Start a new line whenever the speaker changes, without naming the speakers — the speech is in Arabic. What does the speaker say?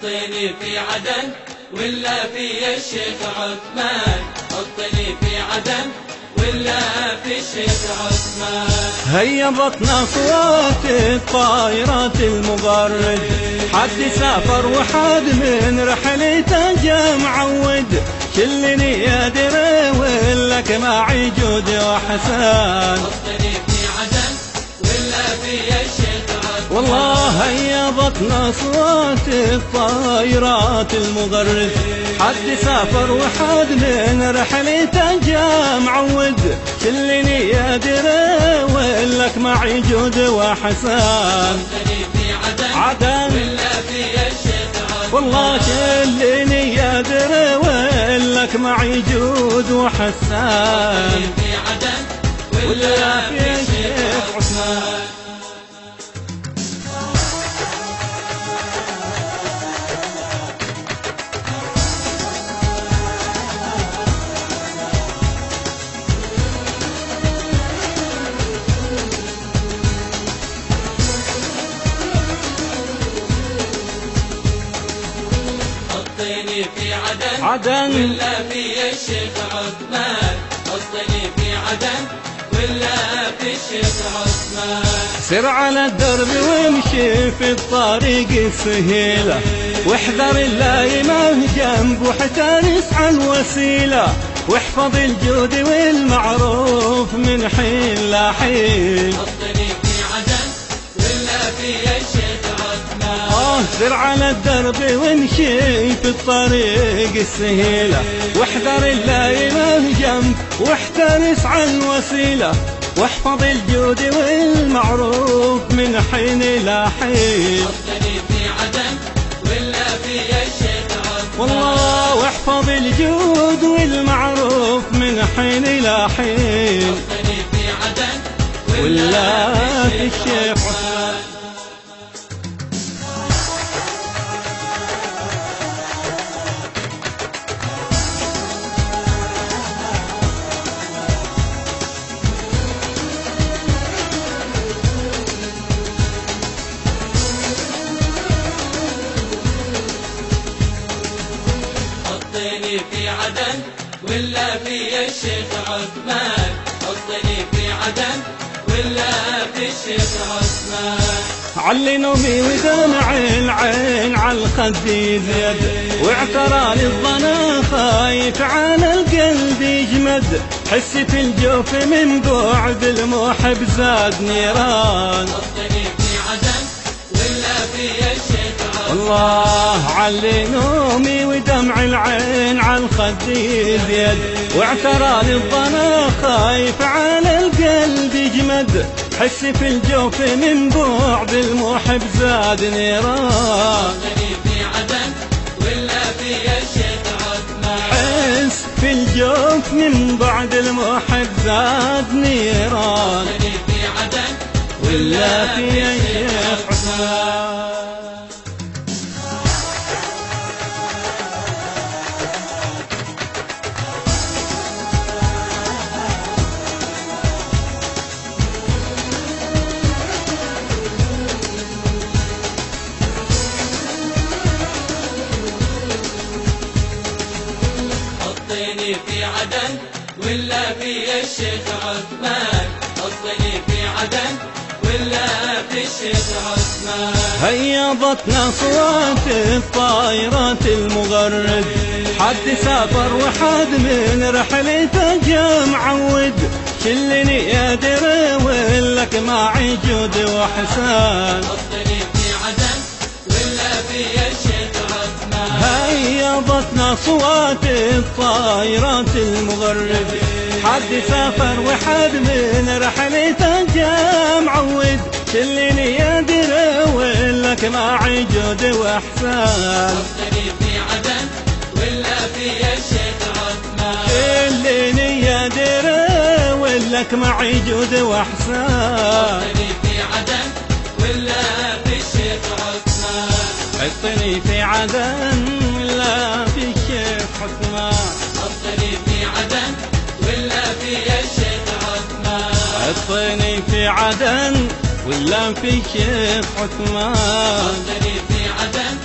حطيني في عدن ولا في الشيخ عثمان، حطني في عدن ولا في الشيخ عثمان.
هيبطنا صوت الطائرات المغرد، حد سافر وحد من رحلته جا معود، شلني يا دري ولك معي جود وحسان.
حطني في عدن ولا في الشيخ عثمان،
والله هيبطنا صوت الطائرات المغرد، حد سافر وحد من رحلته جا معود، شلني يا دري ولك معي جود وحسان.
حطني في عدن ولا في الشيخ عثمان،
والله شلني يا دري ولك معي جود وحسان.
في عدن ولا في الشيخ عثمان. حطني في عدن ولا في الشيخ عثمان، حطني في عدن ولا في الشيخ عثمان.
سر على الدرب وامشي في الطريق السهيلة، واحذر اللايمة جنب واحترس على الوسيلة، واحفظ الجود والمعروف من حين لحين.
حطني في عدن ولا في الشيخ عثمان،
سر على الدرب وامشي في الطريق السهيلة، واحذر اللايمة جنب واحترس على الوسيلة، واحفظ الجود والمعروف من حين إلى حين.
حطني في عدن ولا في الشيخ عثمان،
والله واحفظ الجود والمعروف من حين إلى حين.
حطني في عدن
ولا في الشيخ عثمان.
حطني في عدن ولا في الشيخ عثمان، حطني في عدن ولا في الشيخ عثمان.
علي نومي ودمع العين على الخد يزيد، واعترى للظنا خايف على القلب يجمد، حسي في الجوف من بعد المحب زاد نيران.
حطني في عدن ولا في الشيخ عثمان،
والله علي نومي ودمع العين على الخد يزيد، واعترى للظنا خايف على القلب يجمد، حسي في الجوف من بعد المحب زاد نيران.
حطني في عدن ولا في الشيخ عثمان،
حس في الجوف من بعد المحب زاد نيران.
حطني في عدن
ولا في الشيخ عثمان.
حطني في عدن ولا في الشيخ عثمان، حطني في عدن ولا في الشيخ عثمان.
هيبطنا صوت الطائرات المغرد، حد سافر وحد من رحلته جا معود، شلني يا دري ولك معي جود وحسان.
حطني في عدن ولا في الشيخ عثمان،
هيبطنا صوت الطائرات المغرد، حد سافر وحد من رحلته جا معود، شلني يا دري ولك معي جود وحسان.
حطني في عدن ولا في الشيخ عثمان،
شلني يا دري ولك معي جود وحسان.
حطني في عدن ولا في الشيخ عثمان،
حطني في عدن ولا في الشيخ عثمان،
حطني في عدن ولا في الشيخ عثمان.
حطني في عدن ولا في الشيخ عثمان.
حطني في عدن